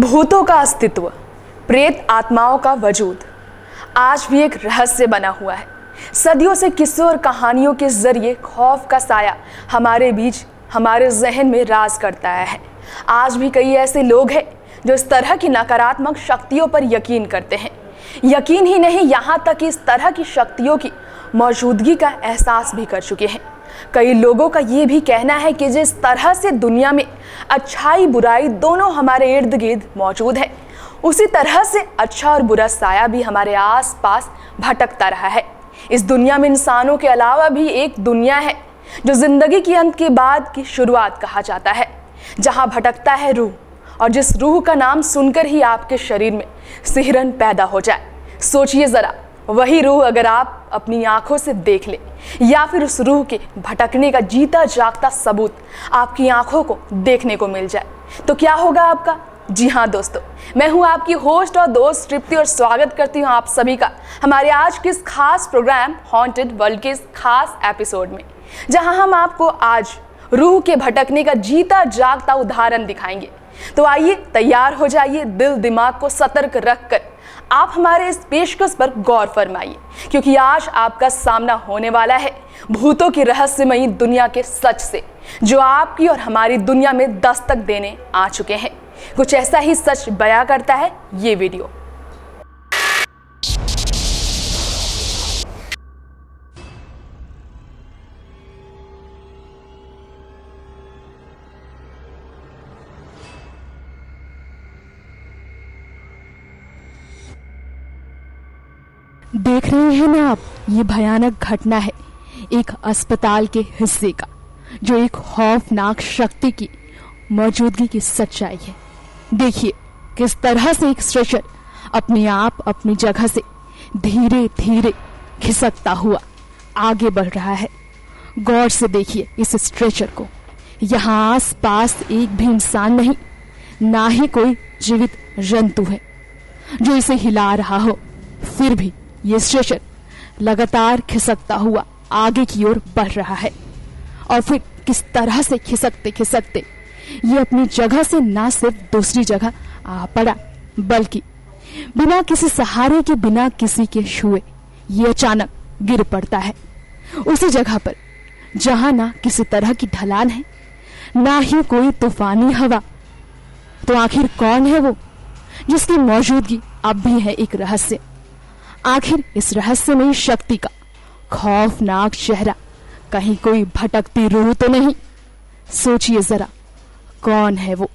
भूतों का अस्तित्व, प्रेत आत्माओं का वजूद आज भी एक रहस्य बना हुआ है। सदियों से किस्सों और कहानियों के जरिए खौफ का साया हमारे बीच, हमारे जहन में राज करता है। आज भी कई ऐसे लोग हैं जो इस तरह की नकारात्मक शक्तियों पर यकीन करते हैं। यकीन ही नहीं, यहाँ तक कि इस तरह की शक्तियों की मौजूदगी का एहसास भी कर चुके हैं। कई लोगों का ये भी कहना है कि जिस तरह से दुनिया में अच्छाई बुराई दोनों हमारे इर्द गिर्द मौजूद है, उसी तरह से अच्छा और बुरा साया भी हमारे आस पास भटकता रहा है। इस दुनिया में इंसानों के अलावा भी एक दुनिया है जो जिंदगी के अंत के बाद की शुरुआत कहा जाता है, जहाँ भटकता है रूह, और जिस रूह का नाम सुनकर ही आपके शरीर में सिहरन पैदा हो जाए। सोचिए जरा, वही रूह अगर आप अपनी आंखों से देख ले, या फिर उस रूह के भटकने का जीता जागता सबूत आपकी आंखों को देखने को मिल जाए, तो क्या होगा आपका? जी हाँ दोस्तों, मैं हूँ आपकी होस्ट और दोस्त तृप्ति, और स्वागत करती हूँ आप सभी का हमारे आज के इस खास प्रोग्राम हॉन्टेड वर्ल्ड के इस खास एपिसोड में, जहाँ हम आपको आज रूह के भटकने का जीता जागता उदाहरण दिखाएंगे। तो आइए तैयार हो जाइए, दिल दिमाग को सतर्क रखकर आप हमारे इस पेशकश पर गौर फरमाइए, क्योंकि आज आपका सामना होने वाला है भूतों की रहस्यमयी दुनिया के सच से, जो आपकी और हमारी दुनिया में दस्तक देने आ चुके हैं। कुछ ऐसा ही सच बयां करता है ये वीडियो। देख रहे हैं ना आप, ये भयानक घटना है एक अस्पताल के हिस्से का, जो एक खौफनाक शक्ति की मौजूदगी की सच्चाई है। देखिए किस तरह से एक स्ट्रेचर अपने आप अपनी जगह से धीरे धीरे खिसकता हुआ आगे बढ़ रहा है। गौर से देखिए इस स्ट्रेचर को। यहाँ आस पास एक भी इंसान नहीं, ना ही कोई जीवित जंतु है जो इसे हिला रहा हो। फिर भी ये स्ट्रेचर लगातार खिसकता हुआ आगे की ओर बढ़ रहा है, और फिर किस तरह से खिसकते खिसकते ये अपनी जगह से ना सिर्फ दूसरी जगह आ पड़ा, बल्कि बिना किसी सहारे के, बिना किसी के छुए ये अचानक गिर पड़ता है उसी जगह पर जहां ना किसी तरह की ढलान है, ना ही कोई तूफानी हवा। तो आखिर कौन है वो जिसकी मौजूदगी अब भी है एक रहस्य? आखिर इस रहस्यमयी शक्ति का खौफनाक चेहरा कहीं कोई भटकती रूह तो नहीं? सोचिए जरा, कौन है वो?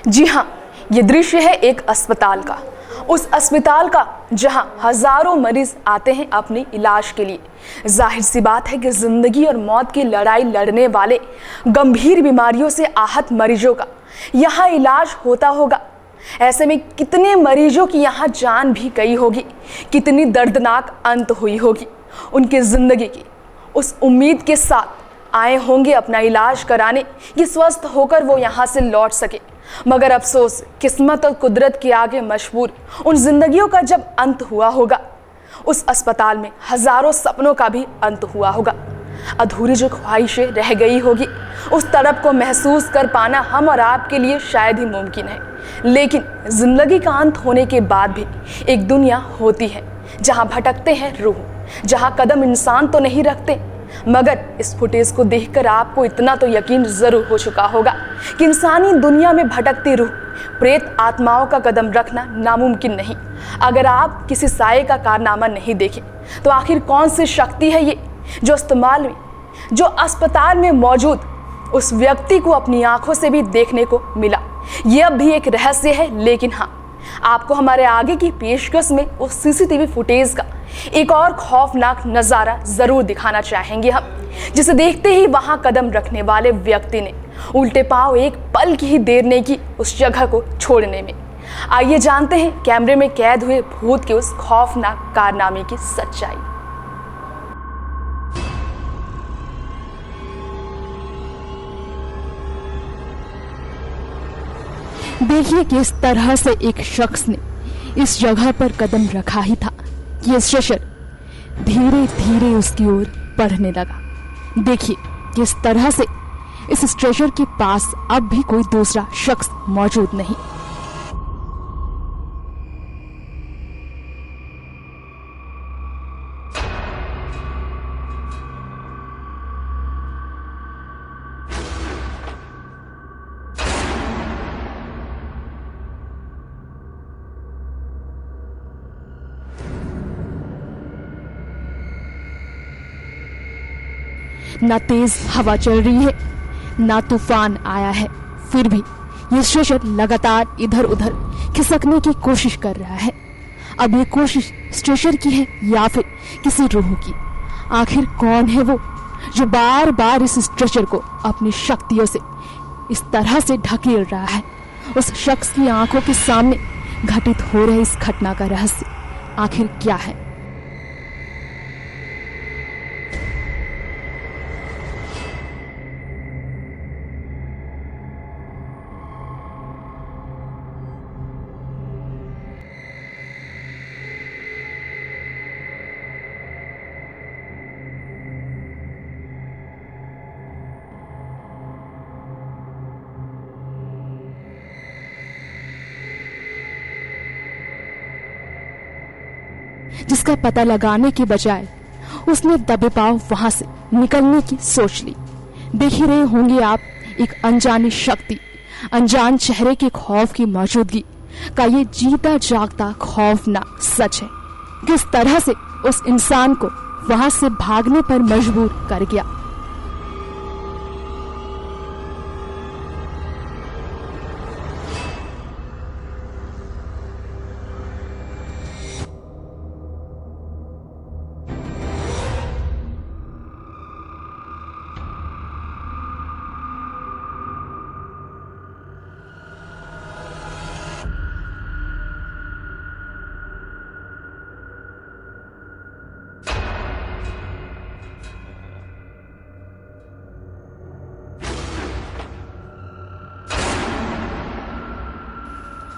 जी हाँ, ये दृश्य है एक अस्पताल का, उस अस्पताल का जहां हजारों मरीज आते हैं अपने इलाज के लिए। जाहिर सी बात है कि जिंदगी और मौत की लड़ाई लड़ने वाले गंभीर बीमारियों से आहत मरीजों का यहाँ इलाज होता होगा। ऐसे में कितने मरीजों की यहाँ जान भी गई होगी, कितनी दर्दनाक अंत हुई होगी उनकी जिंदगी की। उस उम्मीद के साथ आए होंगे अपना इलाज कराने कि स्वस्थ होकर वो यहाँ से लौट सके, मगर अफसोस, किस्मत और कुदरत के आगे मजबूर उन जिंदगियों का जब अंत हुआ होगा, उस अस्पताल में हजारों सपनों का भी अंत हुआ होगा। अधूरी जो ख्वाहिशें रह गई होगी, उस तड़प को महसूस कर पाना हम और आपके लिए शायद ही मुमकिन है। लेकिन जिंदगी का अंत होने के बाद भी एक दुनिया होती है जहाँ भटकते हैं रूह, जहाँ कदम इंसान तो नहीं रखते, मगर इस फुटेज को देखकर आपको इतना तो यकीन जरूर हो चुका होगा कि इंसानी दुनिया में भटकती रूह, प्रेत आत्माओं का कदम रखना नामुमकिन नहीं। अगर आप किसी साये का कारनामा नहीं देखें, तो आखिर कौन सी शक्ति है ये जो अस्पताल में मौजूद उस व्यक्ति को अपनी आंखों से भी देखने को मिला? ये अब भी एक रहस्य है, लेकिन हाँ, आपको हमारे आगे की पेशकश में उस सीसीटीवी फुटेज का एक और खौफनाक नज़ारा ज़रूर दिखाना चाहेंगे हम, जिसे देखते ही वहां कदम रखने वाले व्यक्ति ने उल्टे पांव एक पल की ही देर नहीं की उस जगह को छोड़ने में। आइए जानते हैं कैमरे में कैद हुए भूत के उस खौफनाक कारनामे की सच्चाई। देखिए किस तरह से एक शख्स ने इस जगह पर कदम रखा ही था कि ये स्ट्रेचर धीरे धीरे उसकी ओर बढ़ने लगा। देखिए किस तरह से इस स्ट्रेचर के पास अब भी कोई दूसरा शख्स मौजूद नहीं। ना तेज हवा चल रही है, ना तूफान आया है, फिर भी ये स्ट्रेचर लगातार इधर उधर खिसकने की कोशिश कर रहा है। अब ये कोशिश स्ट्रेचर की है या फिर किसी रूह की? आखिर कौन है वो जो बार बार इस स्ट्रेचर को अपनी शक्तियों से इस तरह से ढकेल रहा है? उस शख्स की आंखों के सामने घटित हो रहे इस घटना का रहस्य आखिर क्या है? जिसका पता लगाने के बजाय उसने दबे पांव वहां से निकलने की सोच ली। देख ही रहे होंगे आप एक अनजानी शक्ति, अनजान चेहरे के खौफ की मौजूदगी का ये जीता जागता खौफनाक सच है। किस तरह से उस इंसान को वहां से भागने पर मजबूर कर गया।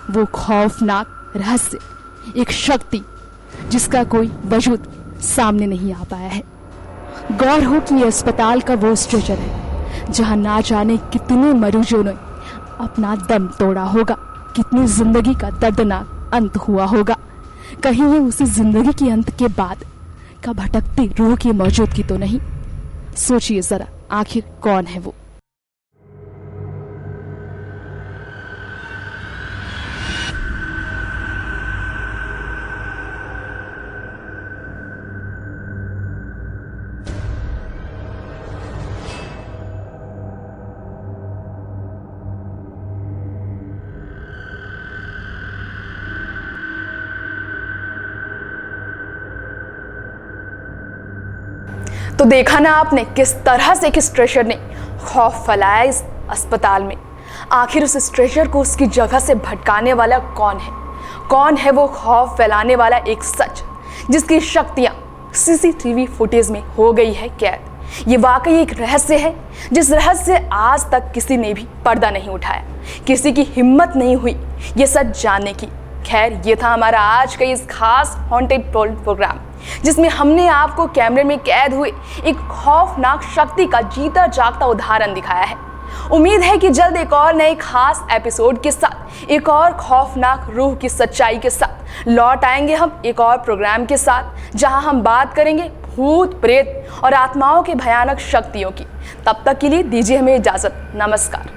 वो खौफनाक रहस्य, एक शक्ति जिसका कोई वजूद सामने नहीं आ पाया है। गौर हो कि अस्पताल का वो स्ट्रेचर है जहां ना जाने कितने मरीजों ने अपना दम तोड़ा होगा, कितनी जिंदगी का दर्दनाक अंत हुआ होगा। कहीं ये उसी जिंदगी के अंत के बाद का भटकती रूह की मौजूदगी तो नहीं? सोचिए जरा, आखिर कौन है वो? तो देखा ना आपने किस तरह से एक स्ट्रेचर ने खौफ फैलाया इस अस्पताल में। आखिर उस स्ट्रेचर को उसकी जगह से भटकाने वाला कौन है? कौन है वो खौफ फैलाने वाला एक सच जिसकी शक्तियां सीसीटीवी फुटेज में हो गई है कैद? ये वाकई एक रहस्य है जिस रहस्य से आज तक किसी ने भी पर्दा नहीं उठाया, किसी की हिम्मत नहीं हुई ये सच जानने की। खैर, ये था हमारा आज का इस खास हॉन्टेड प्रोग्राम, जिसमें हमने आपको कैमरे में कैद हुए एक खौफनाक शक्ति का जीता जागता उदाहरण दिखाया है। उम्मीद है कि जल्द एक और नए खास एपिसोड के साथ, एक और खौफनाक रूह की सच्चाई के साथ लौट आएंगे हम एक और प्रोग्राम के साथ, जहां हम बात करेंगे भूत, प्रेत और आत्माओं के भयानक शक्तियों की। तब तक के लिए दीजिए हमें इजाजत। नमस्कार।